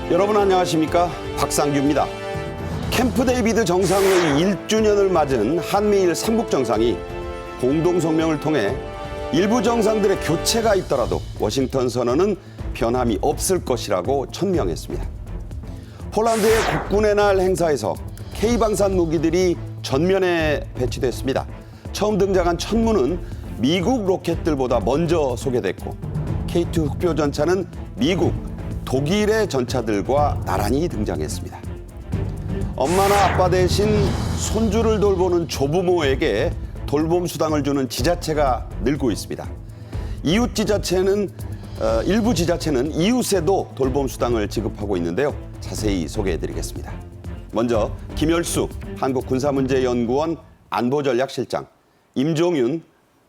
여러분 안녕하십니까? 박상규입니다. 캠프 데이비드 정상회의 1주년을 맞은 한미일 3국 정상이 공동성명을 통해 일부 정상들의 교체가 있더라도 워싱턴 선언은 변함이 없을 것이라고 천명했습니다. 폴란드의 국군의 날 행사에서 K방산 무기들이 전면에 배치됐습니다. 처음 등장한 천무는 미국 로켓들보다 먼저 소개됐고 K2 흑표 전차는 미국, 독일의 전차들과 나란히 등장했습니다. 엄마나 아빠 대신 손주를 돌보는 조부모에게 돌봄 수당을 주는 지자체가 늘고 있습니다. 일부 지자체는 이웃에도 돌봄 수당을 지급하고 있는데요. 자세히 소개해드리겠습니다. 먼저 김열수 한국군사문제연구원 안보전략실장, 임종윤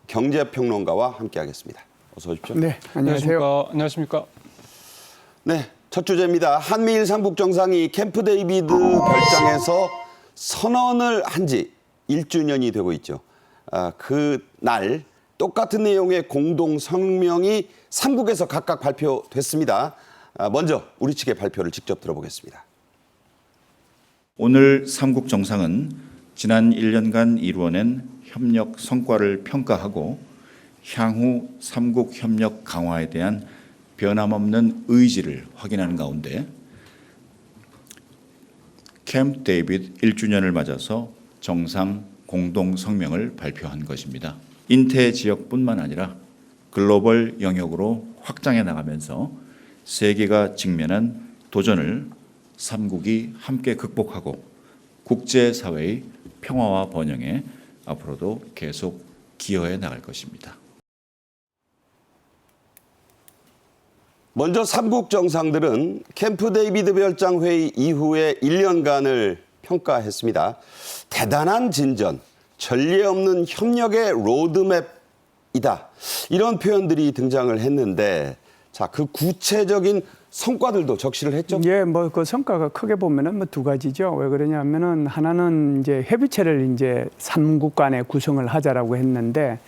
경제평론가와 함께하겠습니다. 어서 오십시오. 네, 안녕하세요. 안녕하십니까. 네, 첫 주제입니다. 한미일 3국 정상이 캠프 데이비드 별장에서 선언을 한 지 1주년이 되고 있죠. 그날 똑같은 내용의 공동 성명이 3국에서 각각 발표됐습니다. 먼저 우리 측의 발표를 직접 들어보겠습니다. 오늘 3국 정상은 지난 1년간 이루어낸 협력 성과를 평가하고 향후 3국 협력 강화에 대한 변함없는 의지를 확인하는 가운데 캠프 데이비드 1주년을 맞아서 정상 공동 성명을 발표한 것입니다. 인태 지역뿐만 아니라 글로벌 영역으로 확장해 나가면서 세계가 직면한 도전을 3국이 함께 극복하고 국제사회의 평화와 번영에 앞으로도 계속 기여해 나갈 것입니다. 먼저 3국 정상들은 캠프 데이비드 별장 회의 이후에 1년간을 평가했습니다. 대단한 진전, 전례 없는 협력의 로드맵이다. 이런 표현들이 등장을 했는데, 자, 그 구체적인 성과들도 적시를 했죠? 예, 그 성과가 크게 보면은 두 가지죠. 왜 그러냐면은 하나는 이제 협의체를 이제 3국 간에 구성을 하자라고 했는데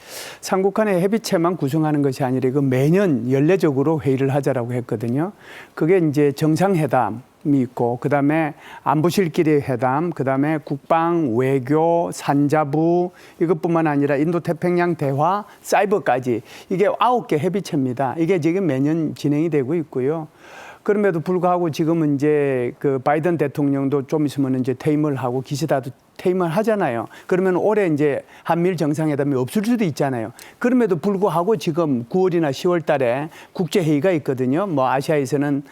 3국 간의 협의체만 구성하는 것이 아니라 그 매년 연례적으로 회의를 하자라고 했거든요. 그게 이제 정상회담이 있고 그다음에 안보실끼리 회담, 그다음에 국방, 외교, 산자부 이것뿐만 아니라 인도태평양 대화, 사이버까지 이게 9개 협의체입니다. 이게 지금 매년 진행이 되고 있고요. 그럼에도 불구하고 지금은 이제 그 바이든 대통령도 좀 있으면 이제 퇴임을 하고 기시다도 퇴임을 하잖아요. 그러면 올해 이제 한미일 정상회담이 없을 수도 있잖아요. 그럼에도 불구하고 지금 9월이나 10월 달에 국제회의가 있거든요. 뭐 아시아에서는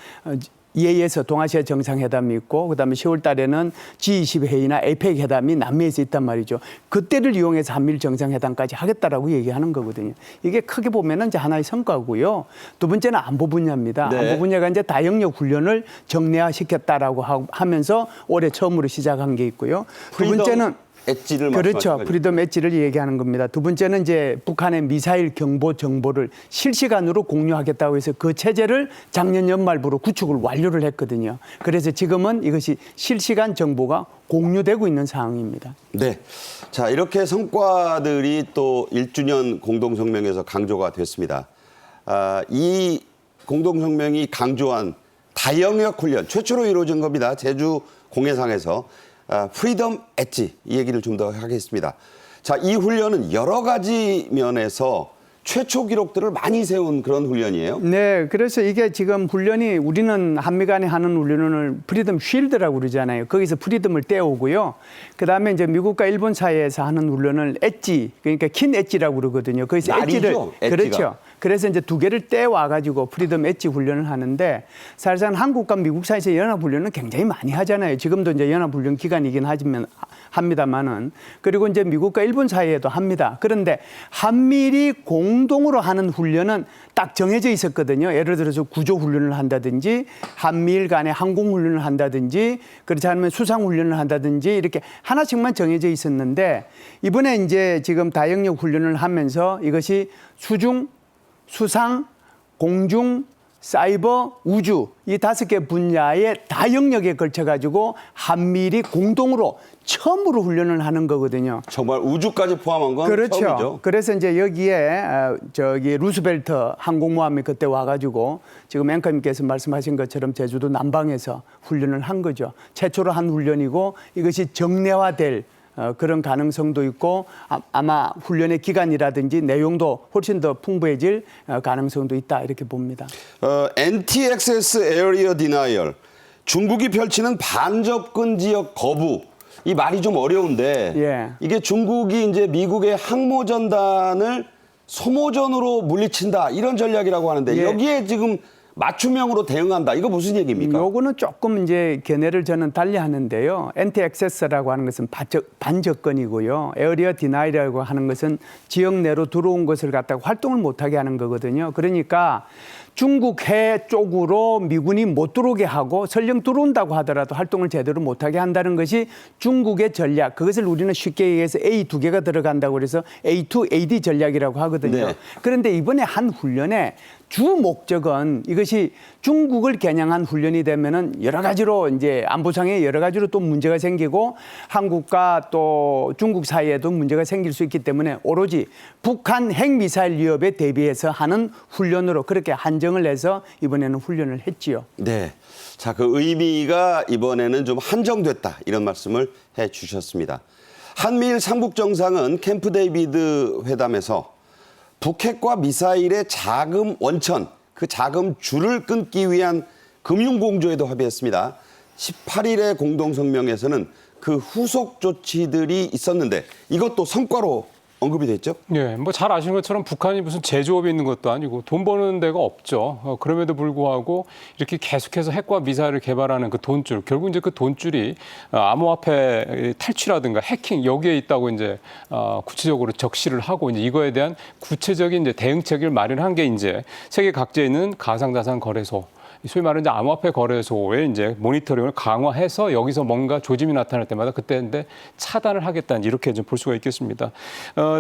EA에서 동아시아 정상회담이 있고 그다음에 10월 달에는 G20 회의나 APEC 회담이 남미에서 있단 말이죠. 그때를 이용해서 한미일 정상회담까지 하겠다라고 얘기하는 거거든요. 이게 크게 보면은 이제 하나의 성과고요. 두 번째는 안보 분야입니다. 네. 안보 분야가 이제 다영역 훈련을 정례화시켰다라고 하면서 올해 처음으로 시작한 게 있고요. 두 번째는 엣지를 그렇죠. 거죠. 프리덤 엣지를 얘기하는 겁니다. 두 번째는 이제 북한의 미사일 경보 정보를 실시간으로 공유하겠다고 해서 그 체제를 작년 연말부로 구축을 완료를 했거든요. 그래서 지금은 이것이 실시간 정보가 공유되고 있는 상황입니다. 네. 자, 이렇게 성과들이 또 1주년 공동성명에서 강조가 됐습니다. 이 공동성명이 강조한 다영역 훈련, 최초로 이루어진 겁니다. 제주 공해상에서. 프리덤 엣지, 이 얘기를 좀 더 하겠습니다. 자, 이 훈련은 여러 가지 면에서 최초 기록들을 많이 세운 그런 훈련이에요. 네, 그래서 이게 지금 훈련이 우리는 한미 간에 하는 훈련을 프리덤 쉴드라고 그러잖아요. 거기서 프리덤을 떼오고요. 그다음에 이제 미국과 일본 사이에서 하는 훈련을 엣지, 그러니까 킨 엣지라고 그러거든요. 거기서 엣지를 엣지가. 그렇죠. 그래서 이제 두 개를 떼와 가지고 프리덤 엣지 훈련을 하는데 사실상 한국과 미국 사이에서 연합 훈련은 굉장히 많이 하잖아요. 지금도 이제 연합 훈련 기간이긴 하지만 합니다만은 그리고 이제 미국과 일본 사이에도 합니다. 그런데 한미일이 공동으로 하는 훈련은 딱 정해져 있었거든요. 예를 들어서 구조 훈련을 한다든지 한미일 간의 항공 훈련을 한다든지 그렇지 않으면 수상 훈련을 한다든지 이렇게 하나씩만 정해져 있었는데 이번에 이제 지금 다영역 훈련을 하면서 이것이 수중, 수상, 공중, 사이버, 우주 이 5개 분야의 다영역에 걸쳐 가지고 한미일이 공동으로 처음으로 훈련을 하는 거거든요. 정말 우주까지 포함한 건 그렇죠. 처음이죠. 그래서 이제 여기에 저기 루스벨트 항공모함이 그때 와가지고 지금 앵커님께서 말씀하신 것처럼 제주도 남방에서 훈련을 한 거죠. 최초로 한 훈련이고 이것이 정례화될 그런 가능성도 있고 아마 훈련의 기간이라든지 내용도 훨씬 더 풍부해질 가능성도 있다 이렇게 봅니다. Anti-Access Area Denial, 중국이 펼치는 반접근 지역 거부. 이 말이 좀 어려운데 예. 이게 중국이 이제 미국의 항모전단을 소모전으로 물리친다 이런 전략이라고 하는데 예. 여기에 지금 맞춤형으로 대응한다. 이거 무슨 얘기입니까? 요거는 조금 이제 견해를 저는 달리 하는데요. 엔티 액세스라고 하는 것은 반접근이고요. 에어리어 디나이라고 하는 것은 지역 내로 들어온 것을 갖다가 활동을 못하게 하는 거거든요. 그러니까 중국 해 쪽으로 미군이 못 들어오게 하고 설령 들어온다고 하더라도 활동을 제대로 못하게 한다는 것이 중국의 전략. 그것을 우리는 쉽게 얘기해서 A 2개가 들어간다고 그래서 A2, AD 전략이라고 하거든요. 네. 그런데 이번에 한 훈련에 주 목적은 이것이 중국을 겨냥한 훈련이 되면은 여러 가지로 이제 안보상에 여러 가지로 또 문제가 생기고 한국과 또 중국 사이에도 문제가 생길 수 있기 때문에 오로지 북한 핵미사일 위협에 대비해서 하는 훈련으로 그렇게 한정을 해서 이번에는 훈련을 했지요. 네. 자, 그 의미가 이번에는 좀 한정됐다. 이런 말씀을 해 주셨습니다. 한미일 삼국 정상은 캠프 데이비드 회담에서 북핵과 미사일의 자금 원천, 그 자금 줄을 끊기 위한 금융공조에도 합의했습니다. 18일의 공동성명에서는 그 후속 조치들이 있었는데 이것도 성과로 언급이 됐죠? 네, 뭐 잘 아시는 것처럼 북한이 무슨 제조업이 있는 것도 아니고 돈 버는 데가 없죠. 그럼에도 불구하고 이렇게 계속해서 핵과 미사일을 개발하는 그 돈줄, 결국 이제 그 돈줄이 암호화폐 탈취라든가 해킹 여기에 있다고 이제 구체적으로 적시를 하고 이제 이거에 대한 구체적인 이제 대응책을 마련한 게 이제 세계 각지에 있는 가상자산 거래소. 소위 말하는 이제 암호화폐 거래소의 이제 모니터링을 강화해서 여기서 뭔가 조짐이 나타날 때마다 그때인데 차단을 하겠다는 이렇게 좀 볼 수가 있겠습니다.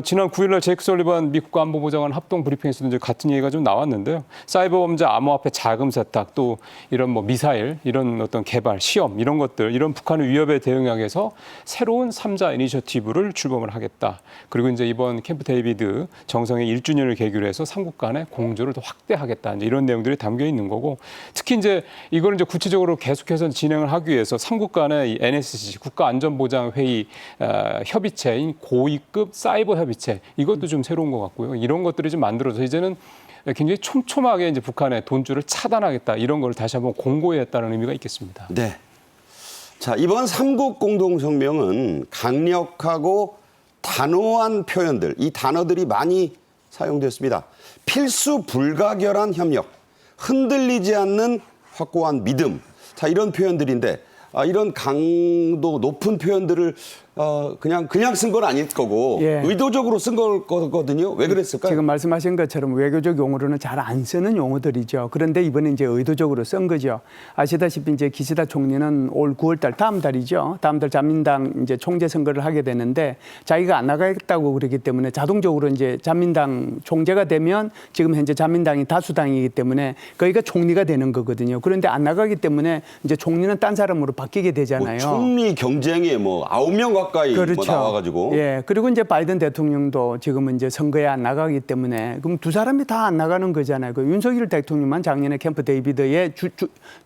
지난 9일날 제이크 설리반 미국 안보보좌관 합동 브리핑에서도 이제 같은 얘기가 좀 나왔는데요. 사이버 범죄, 암호화폐 자금 세탁, 또 이런 뭐 미사일, 이런 어떤 개발, 시험 이런 것들, 이런 북한의 위협에 대응하기 위해서 새로운 3자 이니셔티브를 출범을 하겠다. 그리고 이제 이번 캠프 데이비드 정상회 1주년을 계기로 해서 삼국 간의 공조를 더 확대하겠다. 이런 내용들이 담겨 있는 거고. 특히 이제 이걸 이제 구체적으로 계속해서 진행을 하기 위해서 삼국 간의 NSC 국가안전보장회의 협의체인 고위급 사이버 협의체 이것도 좀 새로운 것 같고요. 이런 것들이 좀 만들어서 이제는 굉장히 촘촘하게 이제 북한의 돈줄을 차단하겠다 이런 걸 다시 한번 공고했다는 의미가 있겠습니다. 네. 자, 이번 삼국 공동성명은 강력하고 단호한 표현들, 이 단어들이 많이 사용됐습니다. 필수 불가결한 협력. 흔들리지 않는 확고한 믿음. 자, 이런 표현들인데 이런 강도 높은 표현들을 그냥 쓴 건 아닐 거고 예. 의도적으로 쓴 거거든요. 왜 그랬을까요? 지금 말씀하신 것처럼 외교적 용어로는 잘 안 쓰는 용어들이죠. 그런데 이번에 이제 의도적으로 쓴 거죠. 아시다시피 이제 기시다 총리는 올 9월달 다음 달이죠. 다음 달 자민당 이제 총재 선거를 하게 되는데 자기가 안 나가겠다고 그러기 때문에 자동적으로 이제 자민당 총재가 되면 지금 현재 자민당이 다수당이기 때문에 거기가 총리가 되는 거거든요. 그런데 안 나가기 때문에 이제 총리는 딴 사람으로 바뀌게 되잖아요. 총리 경쟁에 9명 가까이 그렇죠. 나와가지고. 예. 그리고 이제 바이든 대통령도 지금은 이제 선거에 안 나가기 때문에 그럼 두 사람이 다 안 나가는 거잖아요. 그 윤석열 대통령만 작년에 캠프 데이비드의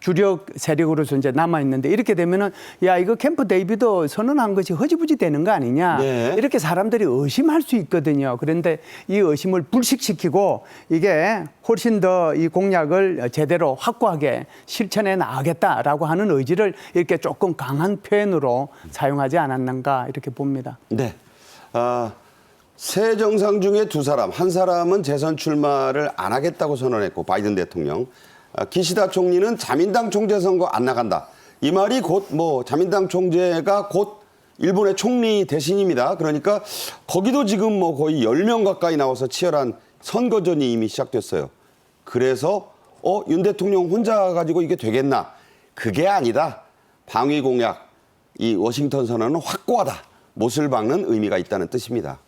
주력 세력으로서 이제 남아 있는데 이렇게 되면은 야 이거 캠프 데이비드 선언한 것이 허지부지 되는 거 아니냐 네. 이렇게 사람들이 의심할 수 있거든요. 그런데 이 의심을 불식시키고 이게 훨씬 더 이 공약을 제대로 확고하게 실천해 나가겠다라고 하는 의지를 이렇게 조금 강한 표현으로 사용하지 않았는가 이렇게 봅니다. 네. 세 정상 중에 두 사람, 한 사람은 재선 출마를 안 하겠다고 선언했고 바이든 대통령, 기시다 총리는 자민당 총재 선거 안 나간다. 이 말이 곧 자민당 총재가 곧 일본의 총리 대신입니다. 그러니까 거기도 지금 거의 10명 가까이 나와서 치열한 선거전이 이미 시작됐어요. 그래서 윤 대통령 혼자 가지고 이게 되겠나? 그게 아니다. 방위 공약, 이 워싱턴 선언은 확고하다. 못을 박는 의미가 있다는 뜻입니다.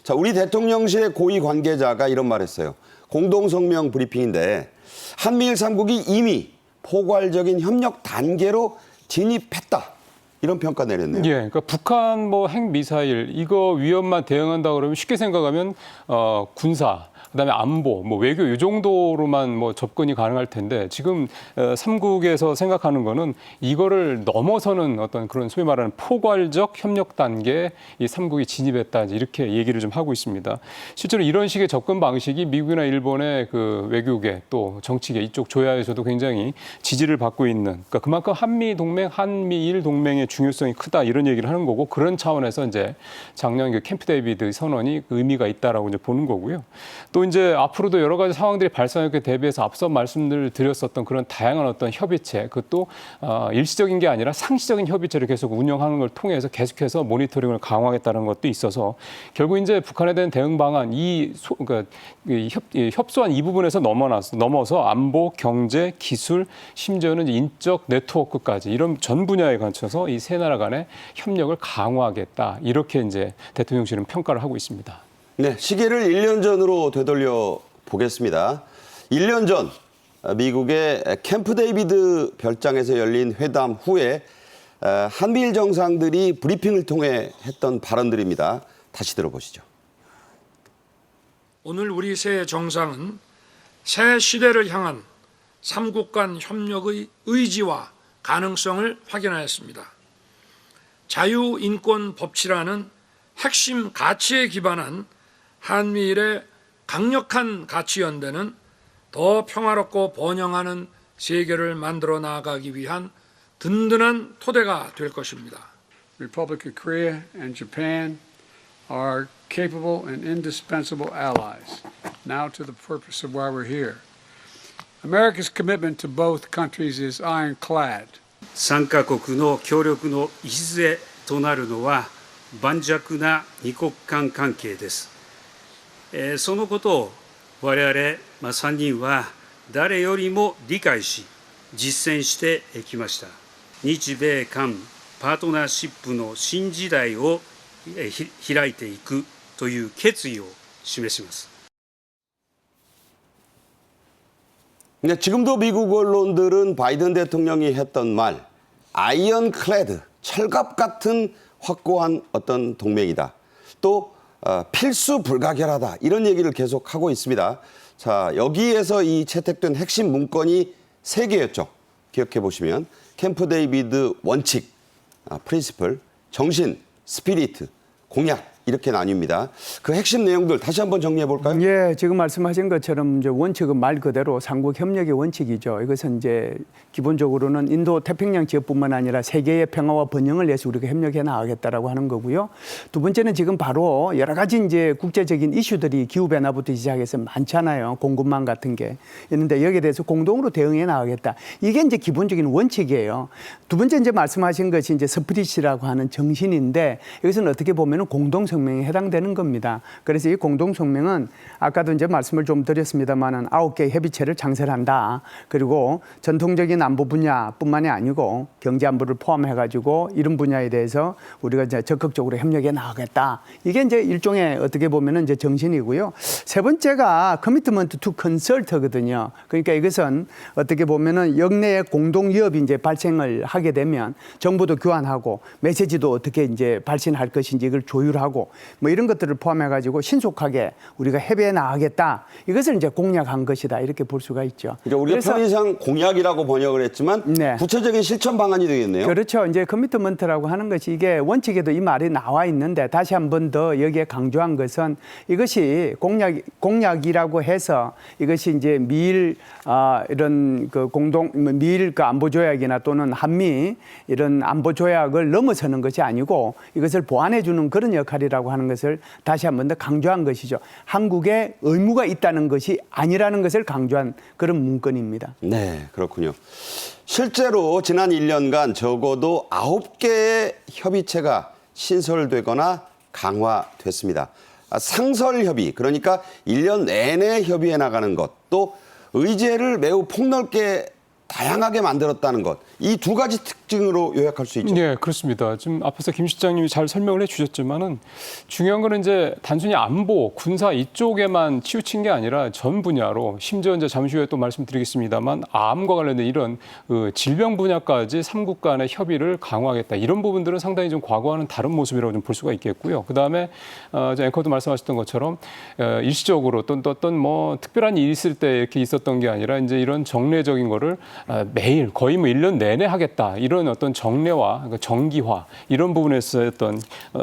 자, 우리 대통령실의 고위 관계자가 이런 말했어요. 공동성명 브리핑인데 한미일 3국이 이미 포괄적인 협력 단계로 진입했다. 이런 평가 내렸네요. 예, 그러니까 북한 뭐 핵미사일 이거 위협만 대응한다 그러면 쉽게 생각하면 군사, 그다음에 안보, 뭐 외교 이 정도로만 뭐 접근이 가능할 텐데 지금 삼국에서 생각하는 거는 이거를 넘어서는 어떤 그런 소위 말하는 포괄적 협력 단계에 이 삼국이 진입했다 이렇게 얘기를 좀 하고 있습니다. 실제로 이런 식의 접근 방식이 미국이나 일본의 그 외교계 또 정치계 이쪽 조야에서도 굉장히 지지를 받고 있는, 그러니까 그만큼 한미 동맹, 한미일 동맹의 중요성이 크다 이런 얘기를 하는 거고, 그런 차원에서 이제 작년 그 캠프 데이비드 선언이 의미가 있다라고 이제 보는 거고요. 또 이제 앞으로도 여러 가지 상황들이 발생하게 대비해서 앞서 말씀을 드렸었던 그런 다양한 어떤 협의체, 그것도 일시적인 게 아니라 상시적인 협의체를 계속 운영하는 걸 통해서 계속해서 모니터링을 강화하겠다는 것도 있어서 결국 이제 북한에 대한 대응 방안 그러니까 협소한 이 부분에서 넘어서 안보, 경제, 기술, 심지어는 이제 인적 네트워크까지 이런 전 분야에 걸쳐서 이 세 나라 간의 협력을 강화하겠다 이렇게 이제 대통령실은 평가를 하고 있습니다. 네, 시계를 1년 전으로 되돌려 보겠습니다. 1년 전 미국의 캠프 데이비드 별장에서 열린 회담 후에 한미일 정상들이 브리핑을 통해 했던 발언들입니다. 다시 들어보시죠. 오늘 우리 새 정상은 새 시대를 향한 삼국 간 협력의 의지와 가능성을 확인하였습니다. 자유, 인권, 법치라는 핵심 가치에 기반한 한미일의 강력한 가치 연대는 더 평화롭고 번영하는 세계를 만들어 나아가기 위한 든든한 토대가 될 것입니다. Republic of Korea and Japan are capable and indispensable allies. Now to the purpose of why we're here. America's commitment to both countries is ironclad. 3カ国の協力の礎となるのは盤石な二国間関係です。そのことを我々3人は誰よりも理解し実践してきました。日米韓パートナーシップの新時代を開いていくという決意を示します。 네, 지금도 미국 언론들은 바이든 대통령이 했던 말, 아이언클레드, 철갑 같은 확고한 어떤 동맹이다. 또 필수 불가결하다. 이런 얘기를 계속하고 있습니다. 자, 여기에서 이 채택된 핵심 문건이 3개였죠. 기억해 보시면 캠프 데이비드 원칙, 프린시플, 정신, 스피리트, 공약 이렇게 나뉩니다. 그 핵심 내용들 다시 한번 정리해 볼까요? 예, 지금 말씀하신 것처럼 이제 원칙은 말 그대로 삼국 협력의 원칙이죠. 이것은 이제 기본적으로는 인도 태평양 지역뿐만 아니라 세계의 평화와 번영을 위해서 우리가 협력해 나가겠다라고 하는 거고요. 두 번째는 지금 바로 여러 가지 이제 국제적인 이슈들이 기후 변화부터 시작해서 많잖아요. 공급망 같은 게 있는데 여기에 대해서 공동으로 대응해 나가겠다. 이게 이제 기본적인 원칙이에요. 두 번째 이제 말씀하신 것이 이제 스피릿이라고 하는 정신인데 이것은 어떻게 보면은 공동성명에 해당되는 겁니다. 그래서 이 공동성명은 아까도 이제 말씀을 좀 드렸습니다만은 9개의 협의체를 창설한다. 그리고 전통적인 안보 분야뿐만이 아니고 경제 안보를 포함해가지고 이런 분야에 대해서 우리가 이제 적극적으로 협력해 나가겠다. 이게 이제 일종의 어떻게 보면은 이제 정신이고요. 세 번째가 커미트먼트 투 컨설트거든요. 그러니까 이것은 어떻게 보면은 역내의 공동 위협이 이제 발생을 하게 되면 정보도 교환하고 메시지도 어떻게 이제 발신할 것인지 이걸 조율하고 뭐 이런 것들을 포함해가지고 신속하게 우리가 협의해 나가겠다. 이것을 이제 공약한 것이다. 이렇게 볼 수가 있죠. 그러니까 우리가 편의상 공약이라고 번역을 했지만 네. 구체적인 실천 방안이 되겠네요. 그렇죠. 이제 커미트먼트라고 하는 것이 이게 원칙에도 이 말이 나와 있는데 다시 한 번 더 여기에 강조한 것은 이것이 공약이라고 해서 이것이 이제 미일 이런 그 미일 그 안보 조약이나 또는 한미 이런 안보 조약을 넘어서는 것이 아니고 이것을 보완해 주는 그런 역할이라고 하는 것을 다시 한 번 더 강조한 것이죠. 한국에 의무가 있다는 것이 아니라는 것을 강조한 그런 문건입니다. 네, 그렇군요. 실제로 지난 1년간 적어도 9개의 협의체가 신설되거나 강화됐습니다. 상설 협의, 그러니까 1년 내내 협의해 나가는 것, 또 의제를 매우 폭넓게 다양하게 만들었다는 것, 이 두 가지 특징으로 요약할 수 있죠. 네, 그렇습니다. 지금 앞에서 김 실장님이 잘 설명을 해주셨지만은 중요한 거는 이제 단순히 안보, 군사 이쪽에만 치우친 게 아니라 전 분야로, 심지어 이제 잠시 후에 또 말씀드리겠습니다만 암과 관련된 이런 질병 분야까지 삼국 간의 협의를 강화하겠다. 이런 부분들은 상당히 좀 과거와는 다른 모습이라고 좀 볼 수가 있겠고요. 그 다음에 앵커도 말씀하셨던 것처럼 일시적으로 어떤 뭐 특별한 일이 있을 때 이렇게 있었던 게 아니라 이제 이런 정례적인 거를 매일 거의 뭐 1년 내내 하겠다. 이런 어떤 정례화, 그러니까 정기화 이런 부분에서 어떤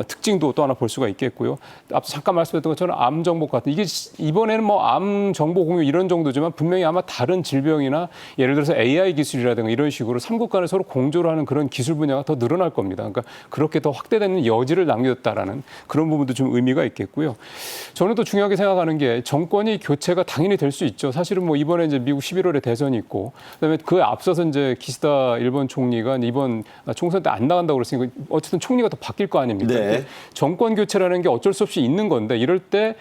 특징도 또 하나 볼 수가 있겠고요. 앞서 잠깐 말씀드렸던 것처럼 암 정복 같은 이게 이번에는 뭐 암 정보 공유 이런 정도지만 분명히 아마 다른 질병이나 예를 들어서 AI 기술이라든가 이런 식으로 삼국 간에 서로 공조를 하는 그런 기술 분야가 더 늘어날 겁니다. 그러니까 그렇게 더 확대되는 여지를 남겼다라는 그런 부분도 좀 의미가 있겠고요. 저는 또 중요하게 생각하는 게 정권이 교체가 당연히 될 수 있죠. 사실은 뭐 이번에 이제 미국 11월에 대선이 있고 그다음에 그에 앞서서 이제 기시다 일본 총리가 이번 총선 때 안 나간다고 그랬으니까 어쨌든 총리가 더 바뀔 거 아닙니까? 네. 정권 교체라는 게 어쩔 수 없이 있는 건데 이럴 때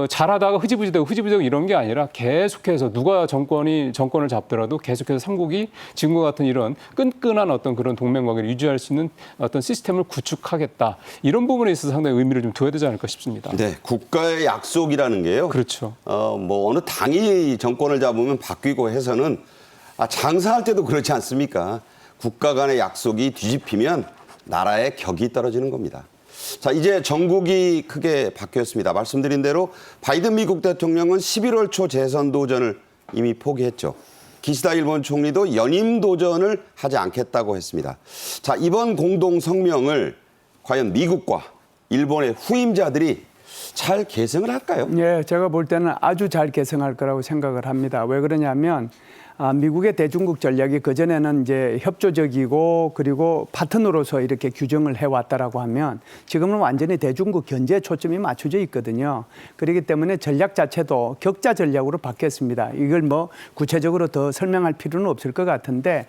잘하다가 흐지부지되고 이런 게 아니라 계속해서 누가 정권을 잡더라도 계속해서 삼국이 지금과 같은 이런 끈끈한 어떤 그런 동맹관계를 유지할 수 있는 어떤 시스템을 구축하겠다. 이런 부분에 있어서 상당히 의미를 좀 둬야 되지 않을까 싶습니다. 네, 국가의 약속이라는 게요. 그렇죠. 뭐 어느 당이 정권을 잡으면 바뀌고 해서는 장사할 때도 그렇지 않습니까? 국가 간의 약속이 뒤집히면 나라의 격이 떨어지는 겁니다. 자, 이제 정국이 크게 바뀌었습니다. 말씀드린 대로 바이든 미국 대통령은 11월 초 재선 도전을 이미 포기했죠. 기시다 일본 총리도 연임 도전을 하지 않겠다고 했습니다. 자, 이번 공동 성명을 과연 미국과 일본의 후임자들이 잘 계승을 할까요? 예, 제가 볼 때는 아주 잘 계승할 거라고 생각을 합니다. 왜 그러냐면 미국의 대중국 전략이 그전에는 이제 협조적이고 그리고 파트너로서 이렇게 규정을 해왔다라고 하면 지금은 완전히 대중국 견제에 초점이 맞춰져 있거든요. 그렇기 때문에 전략 자체도 격자 전략으로 바뀌었습니다. 이걸 뭐 구체적으로 더 설명할 필요는 없을 것 같은데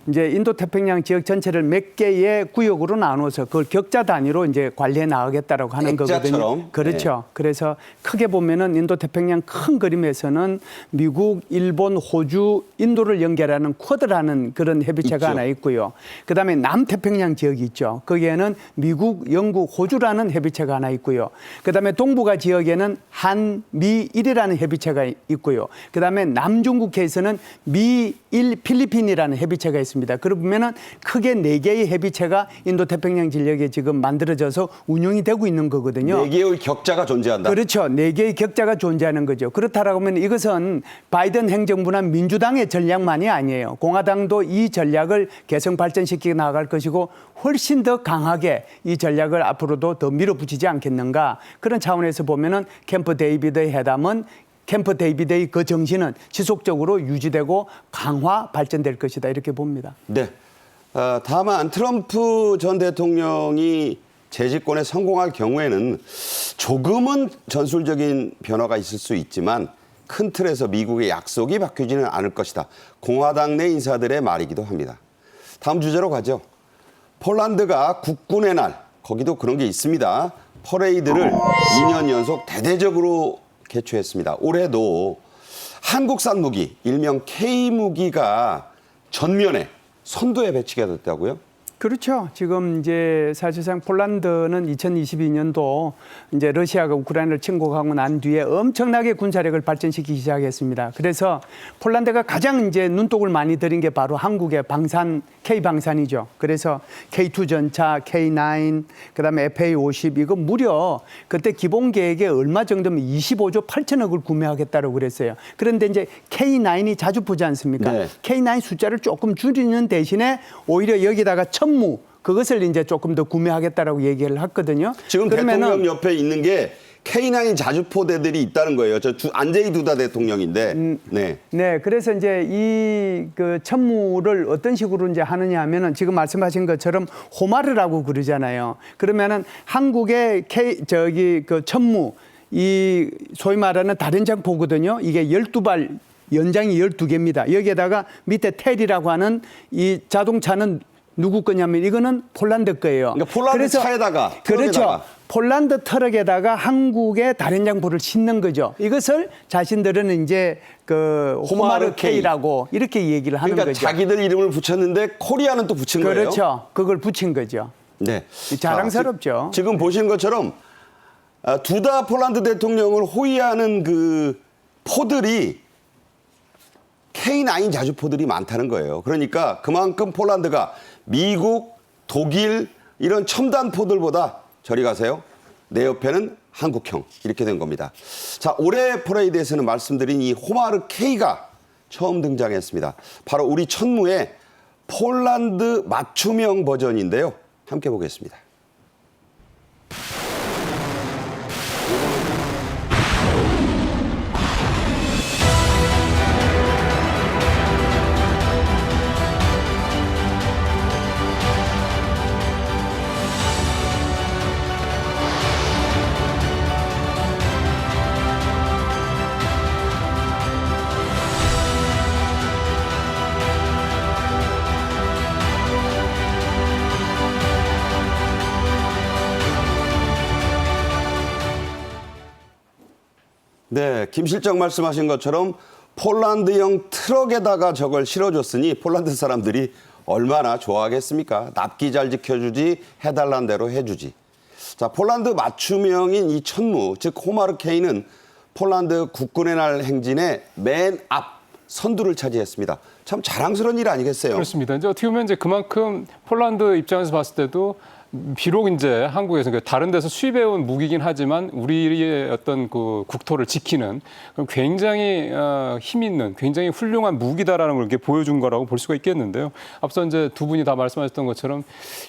이제 인도태평양 지역 전체를 몇 개의 구역으로 나눠서 그걸 격자 단위로 이제 관리해 나가겠다라고 하는 액자처럼. 거거든요. 그렇죠. 네. 그래서 크게 보면은 인도태평양 큰 그림에서는 미국, 일본, 호주, 인도를 연결하는 쿼드라는 그런 협의체가 있죠. 하나 있고요. 그다음에 남태평양 지역이 있죠. 거기에는 미국, 영국, 호주라는 협의체가 하나 있고요. 그다음에 동북아 지역에는 한미일이라는 협의체가 있고요. 그다음에 남중국해에서는 미일 필리핀이라는 협의체가 있습니다. 그러면은 크게 4개의 협의체가 인도태평양 전역에 지금 만들어져서 운영이 되고 있는 거거든요. 4개의 격자가 존재한다. 그렇죠. 4개의 격자가 존재하는 거죠. 그렇다라고 하면 이것은 바이든 행정부나 민주당의 전략만이 아니에요. 공화당도 이 전략을 개성 발전시켜 나갈 것이고 훨씬 더 강하게 이 전략을 앞으로도 더 밀어붙이지 않겠는가. 그런 차원에서 보면은 캠프 데이비드의 회담은 캠프 데이비드의 그 정신은 지속적으로 유지되고 강화 발전될 것이다 이렇게 봅니다. 네. 다만 트럼프 전 대통령이 재집권에 성공할 경우에는 조금은 전술적인 변화가 있을 수 있지만 큰 틀에서 미국의 약속이 바뀌지는 않을 것이다. 공화당 내 인사들의 말이기도 합니다. 다음 주제로 가죠. 폴란드가 국군의 날, 거기도 그런 게 있습니다. 퍼레이드를 2년 연속 대대적으로 개최했습니다. 올해도 한국산 무기, 일명 K무기가 전면에 선두에 배치가 됐다고요? 그렇죠. 지금 이제 사실상 폴란드는 2022년도 이제 러시아가 우크라이나를 침공하고 난 뒤에 엄청나게 군사력을 발전시키기 시작했습니다. 그래서 폴란드가 가장 이제 눈독을 많이 들인 게 바로 한국의 방산, K방산이죠. 그래서 K2 전차, K9, 그다음에 FA50 이거 무려 그때 기본 계획에 얼마 정도면 25조 8천억을 구매하겠다고 그랬어요. 그런데 이제 K9이 자주 보지 않습니까? 네. K9 숫자를 조금 줄이는 대신에 오히려 여기다가 천무 그것을 이제 조금 더 구매하겠다라고 얘기를 했거든요. 지금 그러면은 대통령 옆에 있는 게 K9 자주포대들이 있다는 거예요. 저 안제이 두다 대통령인데. 네. 네, 그래서 이제 이 그 천무를 어떤 식으로 이제 하느냐 하면은 지금 말씀하신 것처럼 호마르라고 그러잖아요. 그러면은 한국의 그 천무 이 소위 말하는 다련장포거든요. 이게 12발 연장이 12개입니다. 여기에다가 밑에 텔이라고 하는 이 자동차는 누구 거냐면 이거는 폴란드 거예요. 그러니까 폴란드 차에다가 그렇죠. 폴란드 트럭에다가 한국의 다련장포를 싣는 거죠. 이것을 자신들은 이제 그 호마르 K라고 이렇게 얘기를 하는 그러니까 거죠. 자기들 이름을 붙였는데 코리아는 또 붙인 거예요. 그렇죠. 그걸 붙인 거죠. 네. 자랑스럽죠. 지금 보신 것처럼 두다 폴란드 대통령을 호위하는 그 포들이 K9 자주포들이 많다는 거예요. 그러니까 그만큼 폴란드가 미국, 독일 이런 첨단 포들보다 저리 가세요. 내 옆에는 한국형 이렇게 된 겁니다. 자, 올해 퍼레이드에서는 말씀드린 이 호마르 K가 처음 등장했습니다. 바로 우리 천무의 폴란드 맞춤형 버전인데요. 함께 보겠습니다. 네, 김 실장 말씀하신 것처럼 폴란드형 트럭에다가 저걸 실어줬으니 폴란드 사람들이 얼마나 좋아하겠습니까? 납기 잘 지켜주지, 해달란 대로 해주지. 자, 폴란드 맞춤형인 이 천무, 즉 호마르 K는 폴란드 국군의 날 행진의 맨 앞 선두를 차지했습니다. 참 자랑스러운 일 아니겠어요? 그렇습니다. 이제 어떻게 보면 이제 그만큼 폴란드 입장에서 봤을 때도 비록 이제 한국에서 다른 데서 수입해온 무기긴 하지만 우리의 어떤 그 국토를 지키는 굉장히 힘 있는 굉장히 훌륭한 무기다라는 걸 이렇게 보여준 거라고 볼 수가 있겠는데요. 앞서 이제 두 분이 다 말씀하셨던 것처럼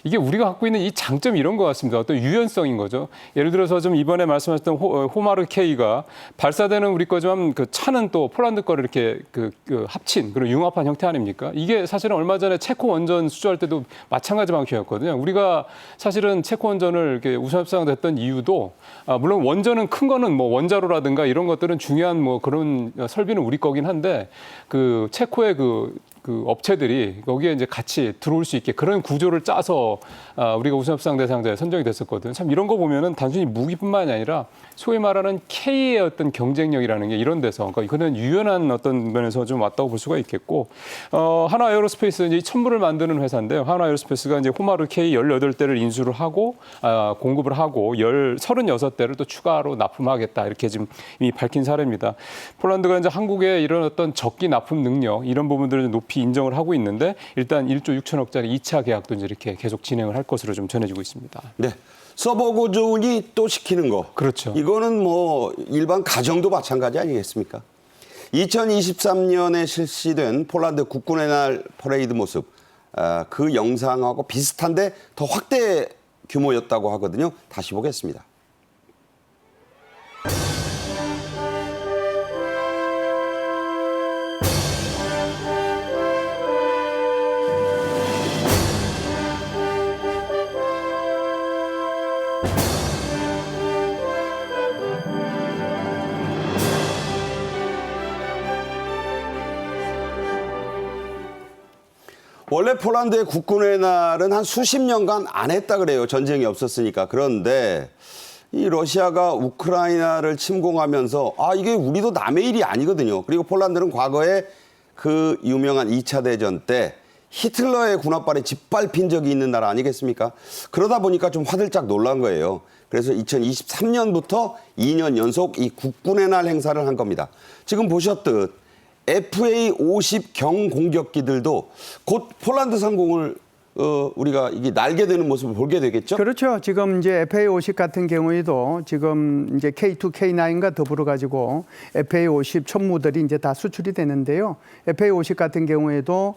이게 우리가 갖고 있는 이 장점이 이런 것 같습니다. 어떤 유연성인 거죠. 예를 들어서 좀 이번에 말씀하셨던 호마르 K가 발사되는 우리 거지만 그 차는 또 폴란드 거를 이렇게 그 합친 그런 융합한 형태 아닙니까? 이게 사실은 얼마 전에 체코 원전 수주할 때도 마찬가지 방식이었거든요. 우리가 사실은 체코 원전을 이렇게 우선 협상됐던 이유도 물론 원전은 큰 거는 뭐 원자로라든가 이런 것들은 중요한 뭐 그런 설비는 우리 거긴 한데 그 체코의 그 업체들이 거기에 이제 같이 들어올 수 있게 그런 구조를 짜서 우리가 우선협상 대상자에 선정이 됐었거든요. 참 이런 거 보면은 단순히 무기뿐만이 아니라 소위 말하는 K의 어떤 경쟁력이라는 게 이런 데서 그러니까 이거는 유연한 어떤 면에서 좀 왔다고 볼 수가 있겠고 하나 에어로스페이스 이제 천무를 만드는 회사인데요. 하나 에어로스페이스가 이제 호마르 K 18대를 인수를 하고 공급을 하고 36대를 또 추가로 납품하겠다 이렇게 지금 이미 밝힌 사례입니다. 폴란드가 이제 한국의 이런 어떤 적기 납품 능력 이런 부분들을 높이 인정을 하고 있는데 일단 1조 6천억짜리 2차 계약도 이제 이렇게 계속 진행을 할 것으로 좀 전해지고 있습니다. 네. 써보고 좋으니 또 시키는 거. 그렇죠. 이거는 뭐 일반 가정도 마찬가지 아니겠습니까? 2023년에 실시된 폴란드 국군의 날 퍼레이드 모습. 그 영상하고 비슷한데 더 확대 규모였다고 하거든요. 다시 보겠습니다. 원래 폴란드의 국군의 날은 한 수십 년간 안 했다 그래요. 전쟁이 없었으니까. 그런데 이 러시아가 우크라이나를 침공하면서 이게 우리도 남의 일이 아니거든요. 그리고 폴란드는 과거에 그 유명한 2차 대전 때 히틀러의 군합발에 짓밟힌 적이 있는 나라 아니겠습니까? 그러다 보니까 좀 화들짝 놀란 거예요. 그래서 2023년부터 2년 연속 이 국군의 날 행사를 한 겁니다. 지금 보셨듯 FA-50 경공격기들도 곧 폴란드 상공을 우리가 이게 날게 되는 모습을 보게 되겠죠? 그렇죠. 지금 이제 FA-50 같은 경우에도 지금 이제 K2, K9과 더불어 가지고 FA-50 천무들이 이제 다 수출이 되는데요. FA-50 같은 경우에도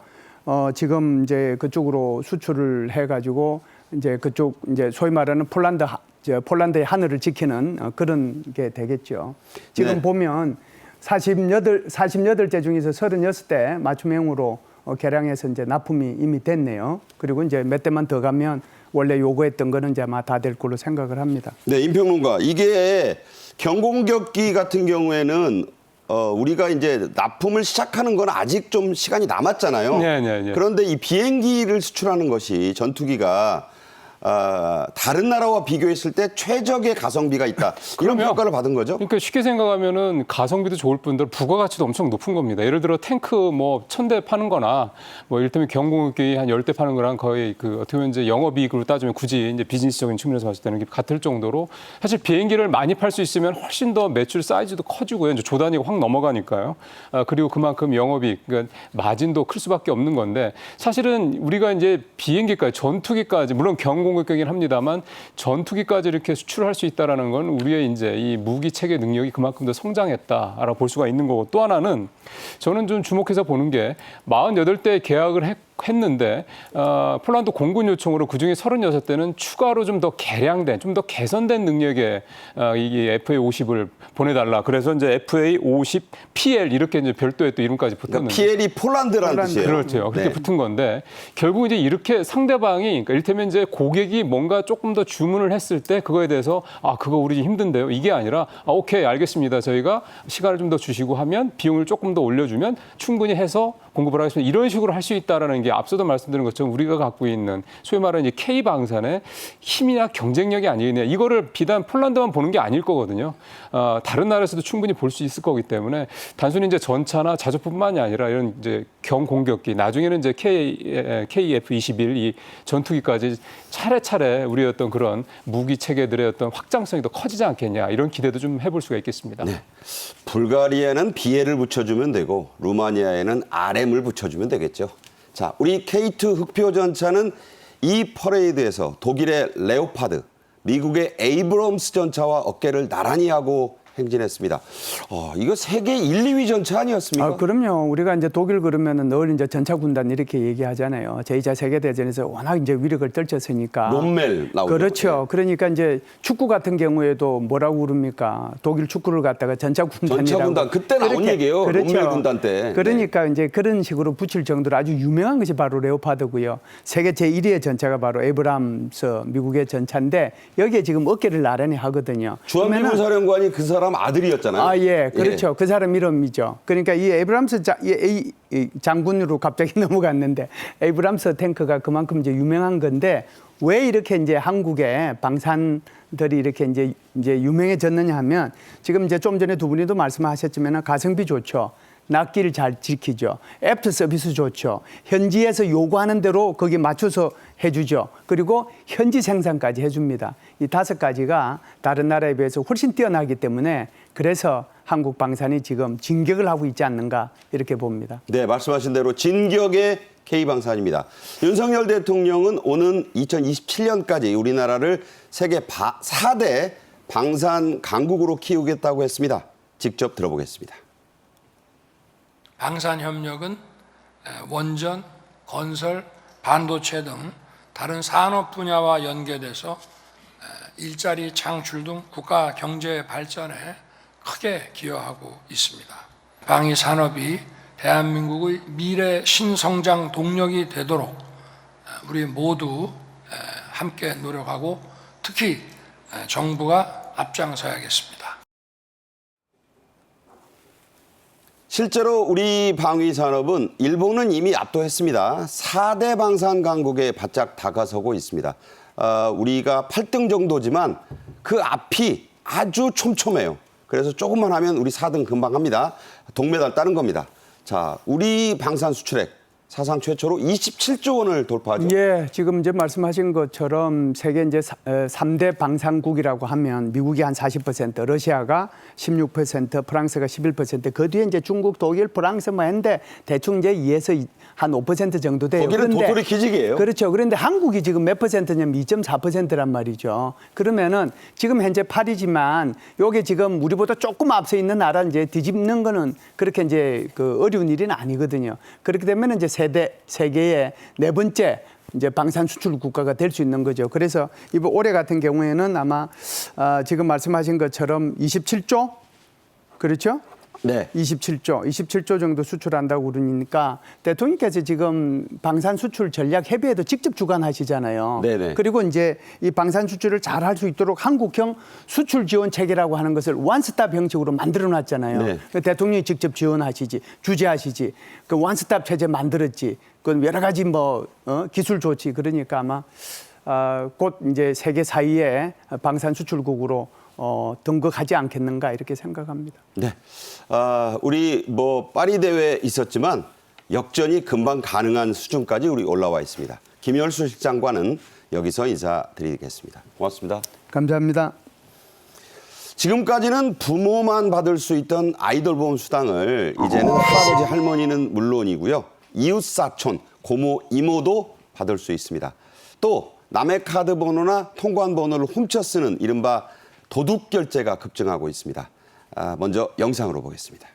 지금 이제 그쪽으로 수출을 해가지고 이제 그쪽 이제 소위 말하는 폴란드의 하늘을 지키는 그런 게 되겠죠. 지금 네. 보면 48대 중에서 36대 맞춤형으로 개량해서 이제 납품이 이미 됐네요. 그리고 이제 몇 대만 더 가면 원래 요구했던 거는 이제 아마 다 될 걸로 생각을 합니다. 네, 임평론가. 이게 경공격기 같은 경우에는 우리가 이제 납품을 시작하는 건 아직 좀 시간이 남았잖아요. 네. 그런데 이 비행기를 수출하는 것이 전투기가 다른 나라와 비교했을 때 최적의 가성비가 있다. 이런 그럼요. 평가를 받은 거죠. 그러니까 쉽게 생각하면은 가성비도 좋을 뿐더러 부가가치도 엄청 높은 겁니다. 예를 들어 탱크 뭐 1000대 파는 거나 뭐 이를테면 경공격기 한 10대 파는 거랑 거의 그 어떻게 보면 이제 영업이익으로 따지면 굳이 이제 비즈니스적인 측면에서 봤을 때는 같을 정도로 사실 비행기를 많이 팔 수 있으면 훨씬 더 매출 사이즈도 커지고요. 이제 조 단위가 확 넘어가니까요. 그리고 그만큼 영업이익, 그러니까 마진도 클 수밖에 없는 건데 사실은 우리가 이제 비행기까지 전투기까지 물론 경공격이긴 합니다만 전투기까지 이렇게 수출할 수 있다라는 건 우리의 이제 이 무기 체계 능력이 그만큼 더 성장했다라고 볼 수가 있는 거고 또 하나는 저는 좀 주목해서 보는 게 48대 계약을 했는데 폴란드 공군 요청으로 그중에 36대는 추가로 좀 더 개량된, 좀 더 개선된 능력의 이 FA-50을 보내달라. 그래서 이제 FA-50 PL 이렇게 이제 별도의 또 이름까지 붙었는데. 그러니까 PL이 폴란드라는 뜻이에요. 그렇죠. 그렇게 네. 붙은 건데 결국 이제 이렇게 상대방이 그러니까 이를테면 이제 고객이 뭔가 조금 더 주문을 했을 때 그거에 대해서 그거 우리 좀 힘든데요. 이게 아니라 오케이 알겠습니다. 저희가 시간을 좀 더 주시고 하면 비용을 조금 더 올려주면 충분히 해서 공급을 하겠습니다. 이런 식으로 할 수 있다라는 게 앞서도 말씀드린 것처럼 우리가 갖고 있는 소위 말하는 이제 K 방산의 힘이나 경쟁력이 아니겠냐. 이거를 비단 폴란드만 보는 게 아닐 거거든요. 다른 나라에서도 충분히 볼 수 있을 거기 때문에 단순히 이제 전차나 자주뿐만이 아니라 이런 이제 경공격기, 나중에는 이제 KF-21 이 전투기까지 차례차례 우리의 어떤 그런 무기 체계들의 어떤 확장성이 더 커지지 않겠냐. 이런 기대도 좀 해볼 수가 있겠습니다. 네. 불가리아는 BL을 붙여주면 되고 루마니아에는 RM을 붙여주면 되겠죠. 자, 우리 K2 흑표 전차는 이 퍼레이드에서 독일의 레오파드, 미국의 에이브럼스 전차와 어깨를 나란히 하고 행진했습니다. 이거 세계 1, 2위 전차 아니었습니까? 그럼요. 우리가 이제 독일 그러면은 늘 이제 전차 군단 이렇게 얘기하잖아요. 제2차 세계대전에서 워낙 이제 위력을 떨쳤으니까. 롬멜 나오죠. 그렇죠. 그러니까 이제 축구 같은 경우에도 뭐라고 그럽니까? 독일 축구를 갖다가 전차 군단이라고. 전차 군단 그때 나온 얘기예요. 그렇죠. 롬멜 군단 때. 그러니까 이제 그런 식으로 붙일 정도로 아주 유명한 것이 바로 레오파드고요. 세계 제1위의 전차가 바로 에이브람스 미국의 전차인데 여기에 지금 어깨를 나란히 하거든요. 주한미군 사령관이 그 사람 아들이었잖아요. 예, 그렇죠. 그 사람 이름이죠. 그러니까 이 에이브람스 이 장군으로 갑자기 넘어갔는데 에이브람스 탱크가 그만큼 이제 유명한 건데 왜 이렇게 이제 한국의 방산들이 이렇게 이제 유명해졌느냐 하면 지금 이제 좀 전에 두 분이도 말씀하셨지만 가성비 좋죠. 납기를 잘 지키죠. 애프터 서비스 좋죠. 현지에서 요구하는 대로 거기에 맞춰서 해주죠. 그리고 현지 생산까지 해줍니다. 이 5가지가 다른 나라에 비해서 훨씬 뛰어나기 때문에 그래서 한국 방산이 지금 진격을 하고 있지 않는가 이렇게 봅니다. 네, 말씀하신 대로 진격의 K방산입니다. 윤석열 대통령은 오는 2027년까지 우리나라를 세계 4대 방산 강국으로 키우겠다고 했습니다. 직접 들어보겠습니다. 방산협력은 원전, 건설, 반도체 등 다른 산업 분야와 연계돼서 일자리 창출 등 국가 경제 발전에 크게 기여하고 있습니다. 방위 산업이 대한민국의 미래 신성장 동력이 되도록 우리 모두 함께 노력하고 특히 정부가 앞장서야겠습니다. 실제로 우리 방위 산업은 일본은 이미 압도했습니다. 4대 방산 강국에 바짝 다가서고 있습니다. 우리가 8등 정도지만 그 앞이 아주 촘촘해요. 그래서 조금만 하면 우리 4등 금방 합니다. 동메달 따는 겁니다. 자, 우리 방산 수출액 사상 최초로 27조 원을 돌파하죠. 예, 지금 이제 말씀하신 것처럼 세계 이제 3대 방산국이라고 하면 미국이 한 40%, 러시아가 16%, 프랑스가 11%, 그 뒤에 이제 중국, 독일, 프랑스 뭐 했는데 대충 이제 2에서 한 5% 정도 돼요. 거기는 도토리 기직이에요. 그렇죠. 그런데 한국이 지금 몇 퍼센트냐면 2.4%란 말이죠. 그러면은 지금 현재 8이지만 요게 지금 우리보다 조금 앞서 있는 나라 이제 뒤집는 거는 그렇게 이제 그 어려운 일은 아니거든요. 그렇게 되면 이제 세계의 4번째 이제 방산 수출 국가가 될 수 있는 거죠. 그래서 이번 올해 같은 경우에는 아마 지금 말씀하신 것처럼 27조 그렇죠? 네. 27조 정도 수출한다고 그러니까 대통령께서 지금 방산 수출 전략 협의회도 직접 주관하시잖아요. 네네. 그리고 이제 이 방산 수출을 잘 할 수 있도록 한국형 수출 지원 체계라고 하는 것을 원스톱 형식으로 만들어 놨잖아요. 네. 대통령이 직접 지원하시지, 주재하시지. 그 원스톱 체제 만들었지. 그 여러 가지 뭐 기술 조치 그러니까 아마 곧 이제 세계 사이에 방산 수출국으로 등극하지 않겠는가 이렇게 생각합니다. 네. 우리 뭐 파리 대회 있었지만 역전이 금방 가능한 수준까지 우리 올라와 있습니다. 김열수 실장과는 여기서 인사드리겠습니다. 고맙습니다. 감사합니다. 지금까지는 부모만 받을 수 있던 아이돌 보험 수당을 이제는 할아버지 할머니는 물론이고요. 이웃 사촌, 고모, 이모도 받을 수 있습니다. 또 남의 카드 번호나 통관 번호를 훔쳐 쓰는 이른바 도둑 결제가 급증하고 있습니다. 먼저 영상으로 보겠습니다.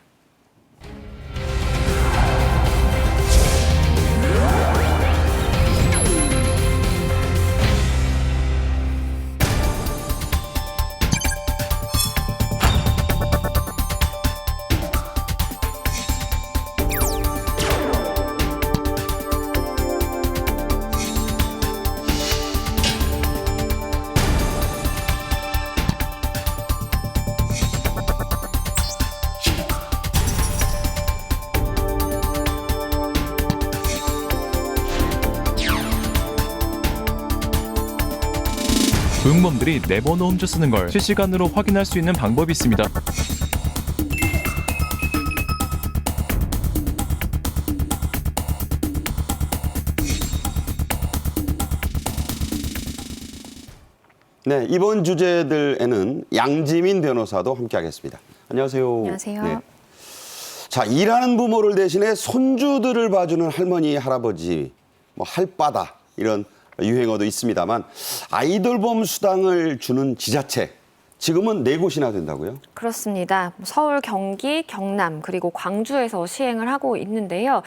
고용범들이 내 번호 훔쳐 쓰는 걸 실시간으로 확인할 수 있는 방법이 있습니다. 네, 이번 주제들에는 양지민 변호사도 함께하겠습니다. 안녕하세요. 안녕하세요. 네. 자, 일하는 부모를 대신해 손주들을 봐주는 할머니, 할아버지, 뭐 할바다 이런 유행어도 있습니다만 아이돌 보험 수당을 주는 지자체 지금은 4곳이나 된다고요? 그렇습니다. 서울, 경기, 경남 그리고 광주에서 시행을 하고 있는데요.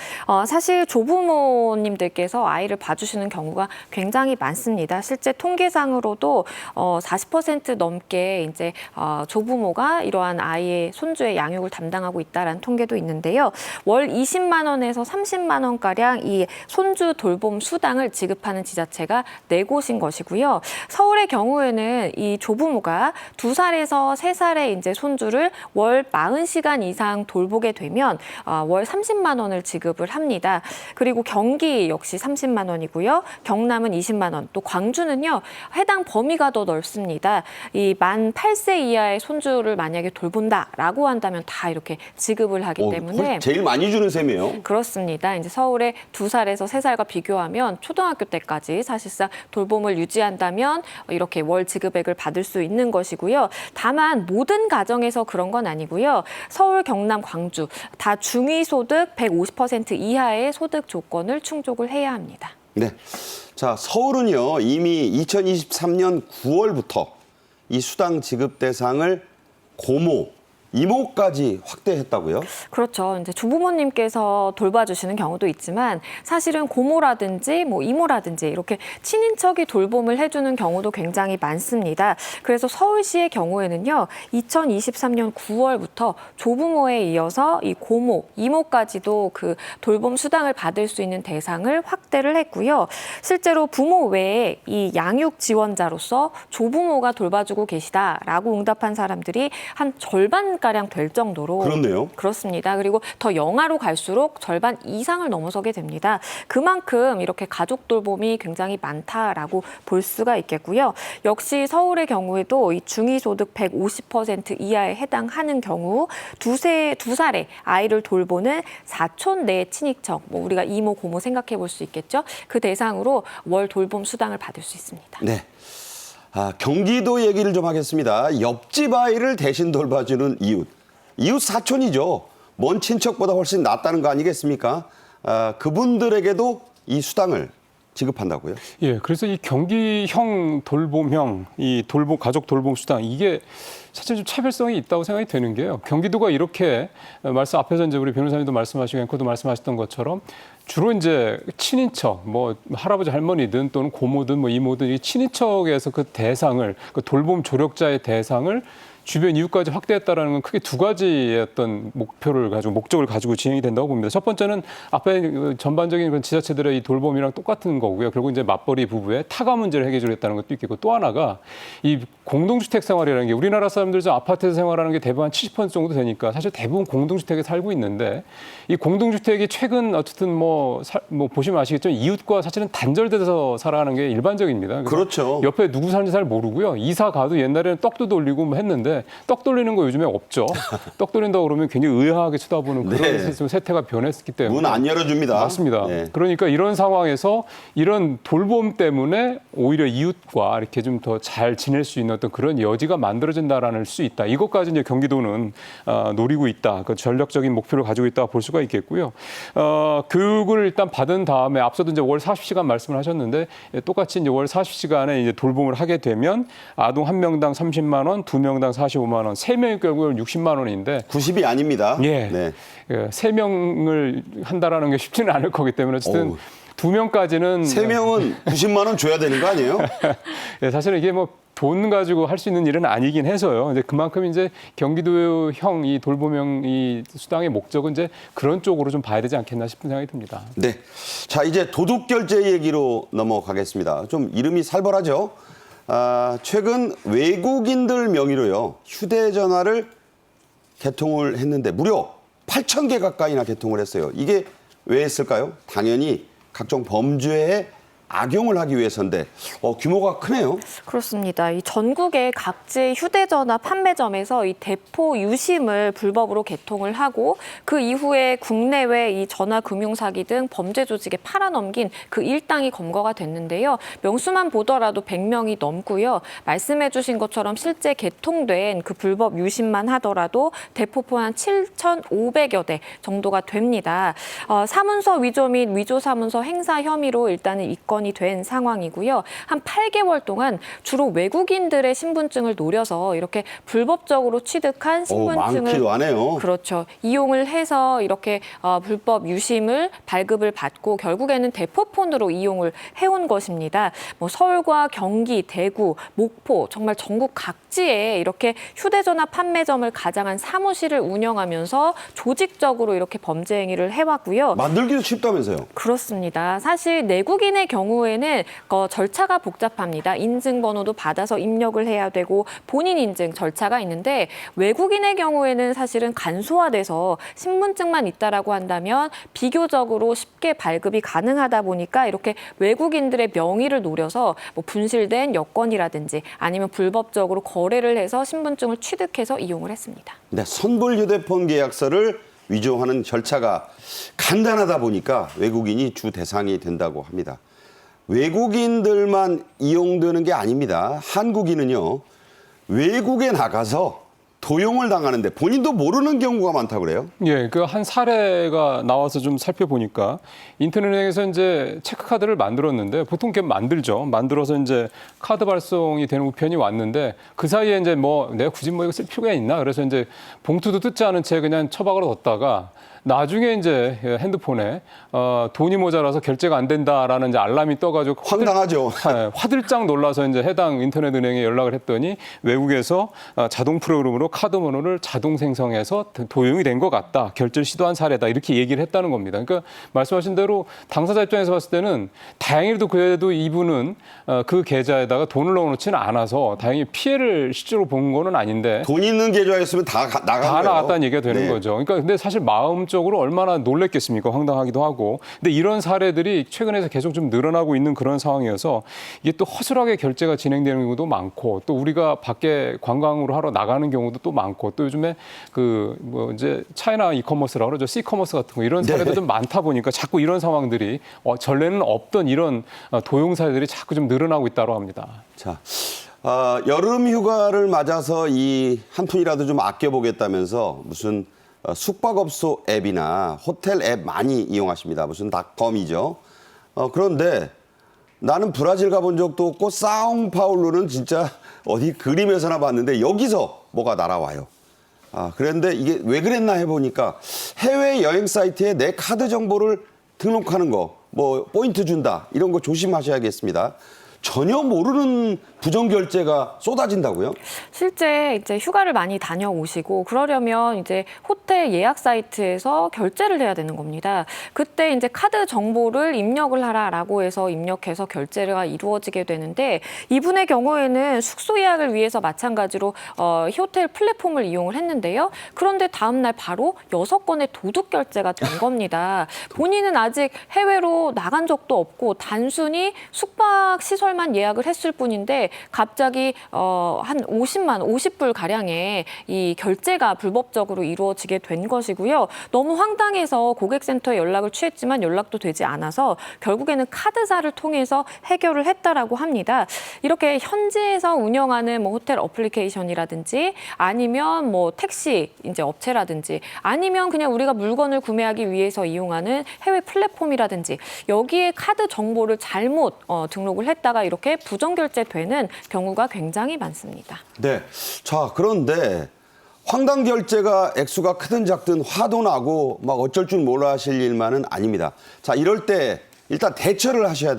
사실 조부모님들께서 아이를 봐주시는 경우가 굉장히 많습니다. 실제 통계상으로도 40% 넘게 이제 조부모가 이러한 아이의 손주의 양육을 담당하고 있다라는 통계도 있는데요. 월 20만 원에서 30만 원 가량 이 손주 돌봄 수당을 지급하는 지자체가 4곳인 것이고요. 서울의 경우에는 이 조부모가 2살에서 3살의 이제 손주를 월 40시간 이상 돌보게 되면 월 30만 원을 지급을 합니다. 그리고 경기 역시 30만 원이고요. 경남은 20만 원, 또 광주는요. 해당 범위가 더 넓습니다. 이 만 8세 이하의 손주를 만약에 돌본다라고 한다면 다 이렇게 지급을 하기 때문에 제일 많이 주는 셈이에요. 그렇습니다. 이제 서울의 2살에서 3살과 비교하면 초등학교 때까지 사실상 돌봄을 유지한다면 이렇게 월 지급액을 받을 수 있는 것이고요. 다만 모든 가정에서 그런 건 아니고요. 서울, 경남, 광주 다 중위소득 150% 이하의 소득 조건을 충족을 해야 합니다. 네. 자, 서울은요, 이미 2023년 9월부터 이 수당 지급 대상을 고모, 이모까지 확대했다고요? 그렇죠. 이제 조부모님께서 돌봐주시는 경우도 있지만 사실은 고모라든지 뭐 이모라든지 이렇게 친인척이 돌봄을 해주는 경우도 굉장히 많습니다. 그래서 서울시의 경우에는요, 2023년 9월부터 조부모에 이어서 이 고모, 이모까지도 그 돌봄 수당을 받을 수 있는 대상을 확대를 했고요. 실제로 부모 외에 이 양육 지원자로서 조부모가 돌봐주고 계시다라고 응답한 사람들이 한 절반 가량 될 정도로 그렇네요. 그렇습니다. 그리고 더 영하로 갈수록 절반 이상을 넘어서게 됩니다. 그만큼 이렇게 가족 돌봄이 굉장히 많다라고 볼 수가 있겠고요. 역시 서울의 경우에도 이 중위소득 150% 이하에 해당하는 경우 두 살의 아이를 돌보는 사촌 내 친인척, 뭐 우리가 이모, 고모 생각해 볼 수 있겠죠. 그 대상으로 월 돌봄 수당을 받을 수 있습니다. 네. 경기도 얘기를 좀 하겠습니다. 옆집 아이를 대신 돌봐주는 이웃 사촌이죠. 먼 친척보다 훨씬 낫다는 거 아니겠습니까? 그분들에게도 이 수당을 지급한다고요? 예, 그래서 이 경기형 돌봄형 이 가족 돌봄 수당 이게 사실 좀 차별성이 있다고 생각이 되는 게요. 경기도가 이렇게 앞에서 이제 우리 변호사님도 말씀하시고 앵커도 말씀하셨던 것처럼 주로 이제 친인척, 뭐 할아버지 할머니든 또는 고모든 뭐 이모든 이 친인척에서 그 대상을 그 돌봄 조력자의 대상을 주변 이웃까지 확대했다라는 건 크게 두 가지의 어떤 목적을 가지고 진행이 된다고 봅니다. 첫 번째는 앞에 그 전반적인 그런 지자체들의 이 돌봄이랑 똑같은 거고요. 결국 이제 맞벌이 부부의 타가 문제를 해결하겠다는 것도 있겠고, 또 하나가 이 공동주택 생활이라는 게 우리나라 사람들 좀 아파트에서 생활하는 게 대부분 한 70% 정도 되니까 사실 대부분 공동주택에 살고 있는데, 이 공동주택이 최근 어쨌든 뭐 보시면 아시겠지만 이웃과 사실은 단절돼서 살아가는 게 일반적입니다. 그렇죠. 옆에 누구 사는지 잘 모르고요. 이사 가도 옛날에는 떡도 돌리고 뭐 했는데 떡 돌리는 거 요즘에 없죠. 떡 돌린다고 그러면 굉장히 의아하게 쳐다보는 그런 네. 세태가 변했기 때문에. 문 안 열어줍니다. 맞습니다. 네. 그러니까 이런 상황에서 이런 돌봄 때문에 오히려 이웃과 이렇게 좀 더 잘 지낼 수 있는 어떤 그런 여지가 만들어진다라는 수 있다. 이것까지 이제 경기도는 노리고 있다. 그 전략적인 목표를 가지고 있다 볼 수가 있겠고요. 교육을 일단 받은 다음에 앞서도 이제 월 40시간 말씀을 하셨는데, 똑같이 이제 월 40시간에 이제 돌봄을 하게 되면 아동 한 명당 30만 원, 두 명당 45만 원, 세 명이 결국은 60만 원인데 90이 아닙니다. 예. 네. 세 명을 한다라는 게 쉽지는 않을 거기 때문에 어쨌든 어우. 두 명까지는 세 명은 90만 원 줘야 되는 거 아니에요? 예, 사실은 이게 뭐 돈 가지고 할 수 있는 일은 아니긴 해서요. 이제 그만큼 이제 경기도형 이 돌봄형 이 수당의 목적은 이제 그런 쪽으로 좀 봐야 되지 않겠나 싶은 생각이 듭니다. 네. 자, 이제 도둑 결제 얘기로 넘어가겠습니다. 좀 이름이 살벌하죠? 최근 외국인들 명의로요, 휴대전화를 개통을 했는데 무려 8,000개 가까이나 개통을 했어요. 이게 왜 했을까요? 당연히 각종 범죄에 악용을 하기 위해서인데 규모가 크네요. 그렇습니다. 이 전국의 각지 휴대전화 판매점에서 이 대포 유심을 불법으로 개통을 하고, 그 이후에 국내외 이 전화 금융 사기 등 범죄 조직에 팔아넘긴 그 일당이 검거가 됐는데요. 명수만 보더라도 100명이 넘고요. 말씀해 주신 것처럼 실제 개통된 그 불법 유심만 하더라도 대포폰 한 7,500여 대 정도가 됩니다. 사문서 위조 및 위조 사문서 행사 혐의로 일단은 입건이 된 상황이고요. 한 8개월 동안 주로 외국인들의 신분증을 노려서 이렇게 불법적으로 취득한 신분증을 많기도 하네요. 그렇죠. 이용을 해서 이렇게 불법 유심을 발급을 받고 결국에는 대포폰으로 이용을 해온 것입니다. 뭐 서울과 경기, 대구, 목포 정말 전국 각지에 이렇게 휴대전화 판매점을 가장한 사무실을 운영하면서 조직적으로 이렇게 범죄 행위를 해왔고요. 만들기도 쉽다면서요? 그렇습니다. 사실 내국인의 경우에는 절차가 복잡합니다. 인증번호도 받아서 입력을 해야 되고 본인 인증 절차가 있는데, 외국인의 경우에는 사실은 간소화돼서 신분증만 있다라고 한다면 비교적으로 쉽게 발급이 가능하다 보니까 이렇게 외국인들의 명의를 노려서 뭐 분실된 여권이라든지 아니면 불법적으로 거래를 해서 신분증을 취득해서 이용을 했습니다. 네, 선불 휴대폰 계약서를 위조하는 절차가 간단하다 보니까 외국인이 주 대상이 된다고 합니다. 외국인들만 이용되는 게 아닙니다. 한국인은요, 외국에 나가서 도용을 당하는데 본인도 모르는 경우가 많다고 그래요? 예, 그 한 사례가 나와서 좀 살펴보니까 인터넷에서 이제 체크카드를 만들었는데, 보통 이렇게 만들죠. 만들어서 이제 카드 발송이 되는 우편이 왔는데, 그 사이에 이제 뭐 내가 굳이 뭐 이거 쓸 필요가 있나? 그래서 이제 봉투도 뜯지 않은 채 그냥 처박으로 뒀다가 나중에 이제 핸드폰에 돈이 모자라서 결제가 안 된다라는 이제 알람이 떠가지고 황당하죠. 화들짝 놀라서 이제 해당 인터넷 은행에 연락을 했더니 외국에서 자동 프로그램으로 카드 번호를 자동 생성해서 도용이 된 것 같다. 결제를 시도한 사례다. 이렇게 얘기를 했다는 겁니다. 그러니까 말씀하신 대로 당사자 입장에서 봤을 때는 다행히도 그래도 이분은 그 계좌에다가 돈을 넣어놓지는 않아서 다행히 피해를 실제로 본 거는 아닌데, 돈 있는 계좌였으면 다 나간 거예요. 나갔다는 얘기가 되는 네. 거죠. 그러니까 근데 사실 마음적으로 얼마나 놀랬겠습니까? 황당하기도 하고. 근데 이런 사례들이 최근에 계속 좀 늘어나고 있는 그런 상황이어서 이게 또 허술하게 결제가 진행되는 경우도 많고, 또 우리가 밖에 관광으로 하러 나가는 경우도 또 많고, 또 요즘에 그 뭐 이제 차이나 이커머스라고 그러죠. C커머스 같은 거 이런 사례도 네. 좀 많다 보니까 자꾸 이런 상황들이 전에는 없던 이런 도용 사례들이 자꾸 좀 늘어나고 있다고 합니다. 자, 여름 휴가를 맞아서 이 한 푼이라도 좀 아껴보겠다면서 무슨 숙박업소 앱이나 호텔 앱 많이 이용하십니다. 무슨 닷컴이죠. 그런데 나는 브라질 가본 적도 없고 사우파울루는 진짜 어디 그림에서나 봤는데 여기서 뭐가 날아와요. 그런데 이게 왜 그랬나 해보니까 해외 여행 사이트에 내 카드 정보를 등록하는 거, 뭐 포인트 준다 이런 거 조심하셔야겠습니다. 전혀 모르는 부정결제가 쏟아진다고요? 실제 이제 휴가를 많이 다녀오시고 그러려면 이제 호텔 예약 사이트에서 결제를 해야 되는 겁니다. 그때 이제 카드 정보를 입력을 하라라고 해서 입력해서 결제가 이루어지게 되는데 이분의 경우에는 숙소 예약을 위해서 마찬가지로 호텔 플랫폼을 이용을 했는데요. 그런데 다음 날 바로 6건의 도둑 결제가 된 겁니다. 본인은 아직 해외로 나간 적도 없고 단순히 숙박 시설만 예약을 했을 뿐인데 갑자기 한 50불 가량의 이 결제가 불법적으로 이루어지게 된 것이고요. 너무 황당해서 고객센터에 연락을 취했지만 연락도 되지 않아서 결국에는 카드사를 통해서 해결을 했다라고 합니다. 이렇게 현지에서 운영하는 뭐 호텔 어플리케이션이라든지 아니면 뭐 택시 이제 업체라든지 아니면 그냥 우리가 물건을 구매하기 위해서 이용하는 해외 플랫폼이라든지 여기에 카드 정보를 잘못 등록을 했다가 이렇게 부정결제되는 경우가 굉장히 많습니다. 네. 자, 그런데 황당 결제가 액수가 크든 작든 화도 나고 막 어쩔 줄 몰라 하실 일만은 아닙니다. 자, 이럴 때 일단 대처를 하셔야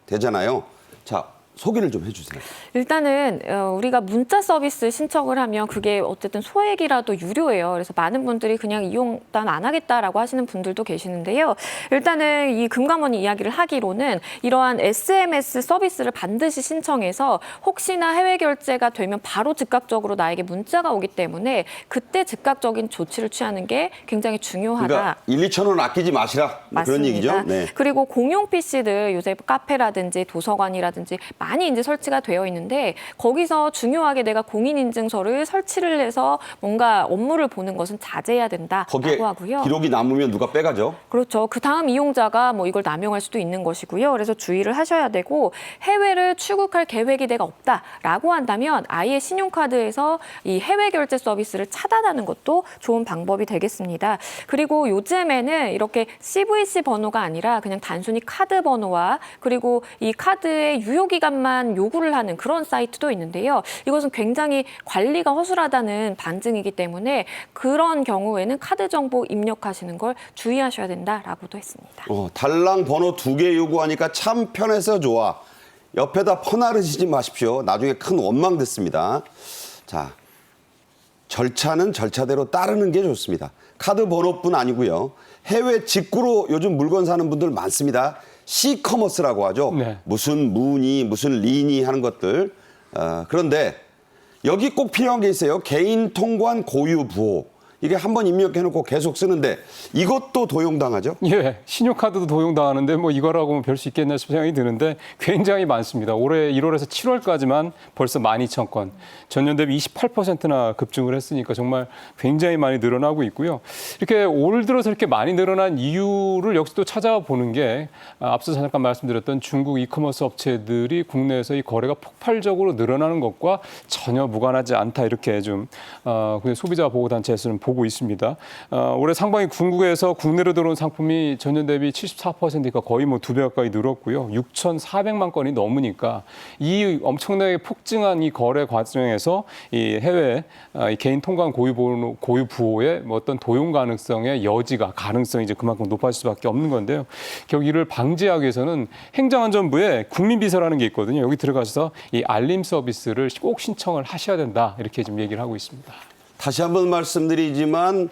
되잖아요. 자, 소개를 좀 해주세요. 일단은 우리가 문자 서비스 신청을 하면 그게 어쨌든 소액이라도 유료예요. 그래서 많은 분들이 그냥 이용 난 안 하겠다라고 하시는 분들도 계시는데요. 일단은 이 금감원이 이야기를 하기로는 이러한 SMS 서비스를 반드시 신청해서 혹시나 해외 결제가 되면 바로 즉각적으로 나에게 문자가 오기 때문에 그때 즉각적인 조치를 취하는 게 굉장히 중요하다. 그러니까 1, 2천 원 아끼지 마시라. 뭐 그런 얘기죠. 네. 그리고 공용 PC들 요새 카페라든지 도서관이라든지 많이 이제 설치가 되어 있는데 거기서 중요하게 내가 공인인증서를 설치를 해서 뭔가 업무를 보는 것은 자제해야 된다라고 거기에 하고요. 기록이 남으면 누가 빼가죠? 그렇죠. 그 다음 이용자가 뭐 이걸 남용할 수도 있는 것이고요. 그래서 주의를 하셔야 되고 해외를 출국할 계획이 내가 없다라고 한다면 아예 신용카드에서 이 해외 결제 서비스를 차단하는 것도 좋은 방법이 되겠습니다. 그리고 요즘에는 이렇게 CVC 번호가 아니라 그냥 단순히 카드 번호와 그리고 이 카드의 유효기간만 요구를 하는 그런 사이트도 있는데요. 이것은 굉장히 관리가 허술하다는 반증이기 때문에 그런 경우에는 카드 정보 입력하시는 걸 주의하셔야 된다라고도 했습니다. 달랑 번호 2개 요구하니까 참 편해서 좋아. 옆에다 퍼나르시지 마십시오. 나중에 큰 원망 듣습니다. 자, 절차는 절차대로 따르는 게 좋습니다. 카드 번호뿐 아니고요. 해외 직구로 요즘 물건 사는 분들 많습니다. 시커머스라고 하죠. 네. 무슨 무니, 무슨 리니 하는 것들. 그런데 여기 꼭 필요한 게 있어요. 개인 통관 고유 부호. 이게 한번 입력해놓고 계속 쓰는데 이것도 도용당하죠? 예, 신용카드도 도용당하는데 뭐 이거라고 별 수 있겠나 싶은 생각이 드는데 굉장히 많습니다. 올해 1월에서 7월까지만 벌써 12,000건, 전년 대비 28%나 급증을 했으니까 정말 굉장히 많이 늘어나고 있고요. 이렇게 올 들어서 이렇게 많이 늘어난 이유를 역시 또 찾아보는 게 앞서 잠깐 말씀드렸던 중국 이커머스 업체들이 국내에서 이 거래가 폭발적으로 늘어나는 것과 전혀 무관하지 않다 이렇게 좀 소비자 보호단체에서는 보고 있습니다. 올해 상반기 중국에서 국내로 들어온 상품이 전년 대비 74%니까 거의 뭐 2배 가까이 늘었고요. 6,400만 건이 넘으니까 이 엄청나게 폭증한 이 거래 과정에서 이 해외 이 개인 통관 고유 부호의 뭐 어떤 도용 가능성의 여지가 가능성이 이제 그만큼 높아질 수밖에 없는 건데요. 결국 이를 방지하기 위해서는 행정안전부에 국민비서라는 게 있거든요. 여기 들어가셔서 이 알림 서비스를 꼭 신청을 하셔야 된다 이렇게 지금 얘기를 하고 있습니다. 다시 한번 말씀드리지만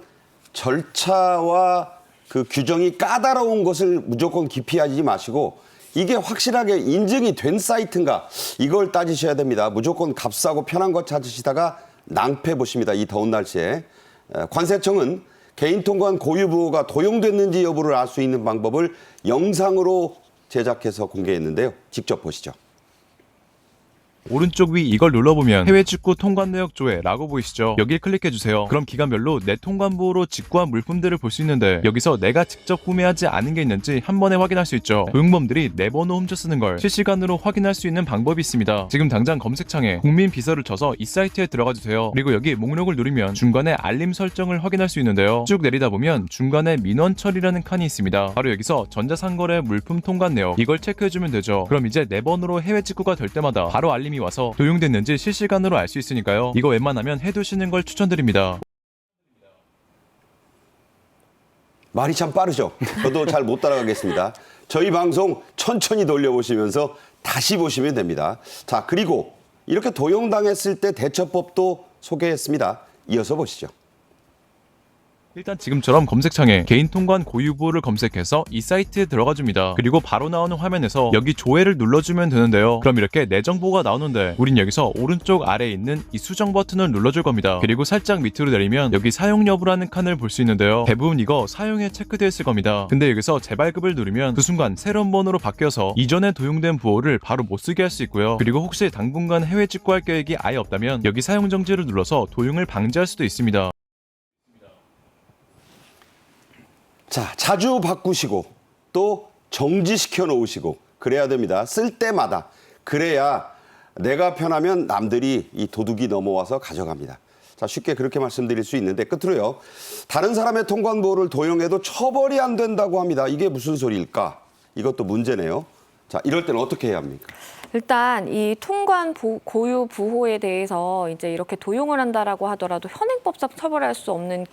절차와 그 규정이 까다로운 것을 무조건 기피하지 마시고 이게 확실하게 인증이 된 사이트인가 이걸 따지셔야 됩니다. 무조건 값싸고 편한 거 찾으시다가 낭패 보십니다. 이 더운 날씨에. 관세청은 개인통관 고유부호가 도용됐는지 여부를 알 수 있는 방법을 영상으로 제작해서 공개했는데요. 직접 보시죠. 오른쪽 위 이걸 눌러보면 해외 직구 통관 내역 조회라고 보이시죠? 여길 클릭해주세요. 그럼 기간별로 내 통관부호로 직구한 물품들을 볼 수 있는데 여기서 내가 직접 구매하지 않은 게 있는지 한 번에 확인할 수 있죠. 도용범들이 내 번호 훔쳐 쓰는 걸 실시간으로 확인할 수 있는 방법이 있습니다. 지금 당장 검색창에 국민비서를 쳐서 이 사이트에 들어가주세요. 그리고 여기 목록을 누르면 중간에 알림 설정을 확인할 수 있는데요. 쭉 내리다 보면 중간에 민원 처리라는 칸이 있습니다. 바로 여기서 전자상거래 물품 통관 내역 이걸 체크해주면 되죠. 그럼 이제 내 번호로 해외 직구가 될 때마다 바로 알림이 와서 도용됐는지 실시간으로 알 수 있으니까요. 이거 웬만하면 해두시는 걸 추천드립니다. 말이 참 빠르죠. 저도 잘 못 따라가겠습니다. 저희 방송 천천히 돌려보시면서 다시 보시면 됩니다. 자, 그리고 이렇게 도용당했을 때 대처법도 소개했습니다. 이어서 보시죠. 일단 지금처럼 검색창에 개인 통관 고유 부호를 검색해서 이 사이트에 들어가 줍니다. 그리고 바로 나오는 화면에서 여기 조회를 눌러주면 되는데요. 그럼 이렇게 내 정보가 나오는데 우린 여기서 오른쪽 아래에 있는 이 수정 버튼을 눌러줄 겁니다. 그리고 살짝 밑으로 내리면 여기 사용 여부라는 칸을 볼 수 있는데요. 대부분 이거 사용에 체크되어 있을 겁니다. 근데 여기서 재발급을 누르면 그 순간 새로운 번호로 바뀌어서 이전에 도용된 부호를 바로 못 쓰게 할 수 있고요. 그리고 혹시 당분간 해외 직구할 계획이 아예 없다면 여기 사용 정지를 눌러서 도용을 방지할 수도 있습니다. 자, 자주 바꾸시고 또 정지시켜 놓으시고 그래야 됩니다. 쓸 때마다. 그래야 내가 편하면 남들이 이 도둑이 넘어와서 가져갑니다. 자, 쉽게 그렇게 말씀드릴 수 있는데 끝으로요. 다른 사람의 통관부호를 도용해도 처벌이 안 된다고 합니다. 이게 무슨 소리일까? 이것도 문제네요. 자, 이럴 때는 어떻게 해야 합니까? 일단 이 통관 고유 부호에 대해서 이제 이렇게 도용을 한다라고 하더라도 현행법상 처벌할 수 없는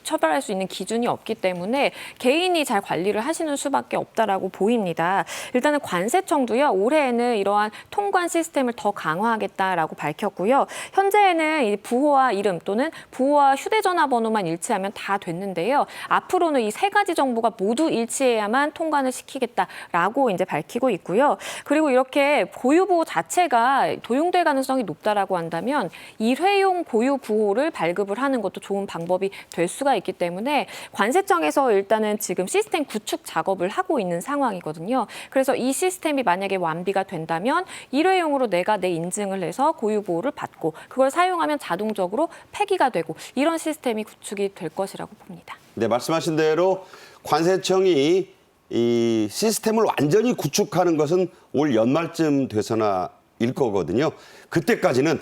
처벌할 수 있는 기준이 없기 때문에 개인이 잘 관리를 하시는 수밖에 없다라고 보입니다. 일단은 관세청도요, 올해에는 이러한 통관 시스템을 더 강화하겠다라고 밝혔고요. 현재는 이 부호와 이름 또는 부호와 휴대전화 번호만 일치하면 다 됐는데요. 앞으로는 이 세 가지 정보가 모두 일치해야만 통관을 시키겠다라고 이제 밝히고 있고요. 그리고 이렇게 고유 부호 자체가 도용될 가능성이 높다라고 한다면 일회용 고유 부호를 발급을 하는 것도 좋은 방법이 될 수가 있기 때문에 관세청에서 일단은 지금 시스템 구축 작업을 하고 있는 상황이거든요. 그래서 이 시스템이 만약에 완비가 된다면 일회용으로 내가 내 인증을 해서 고유 부호를 받고 그걸 사용하면 자동적으로 폐기가 되고 이런 시스템이 구축이 될 것이라고 봅니다. 네, 말씀하신 대로 관세청이 이 시스템을 완전히 구축하는 것은 올 연말쯤 돼서나일 거거든요. 그때까지는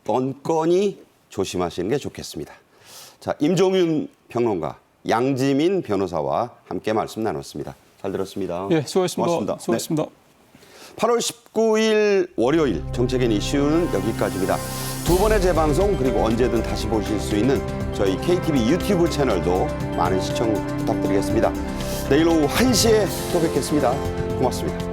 뻔뻔히 조심하시는 게 좋겠습니다. 자, 임종윤 평론가, 양지민 변호사와 함께 말씀 나눴습니다. 잘 들었습니다. 예, 수고하셨습니다. 고맙습니다. 수고하셨습니다. 네. 8월 19일 월요일 정책인 이슈는 여기까지입니다. 두 번의 재방송 그리고 언제든 다시 보실 수 있는 저희 KTV 유튜브 채널도 많은 시청 부탁드리겠습니다. 내일 오후 1시에 또 뵙겠습니다. 고맙습니다.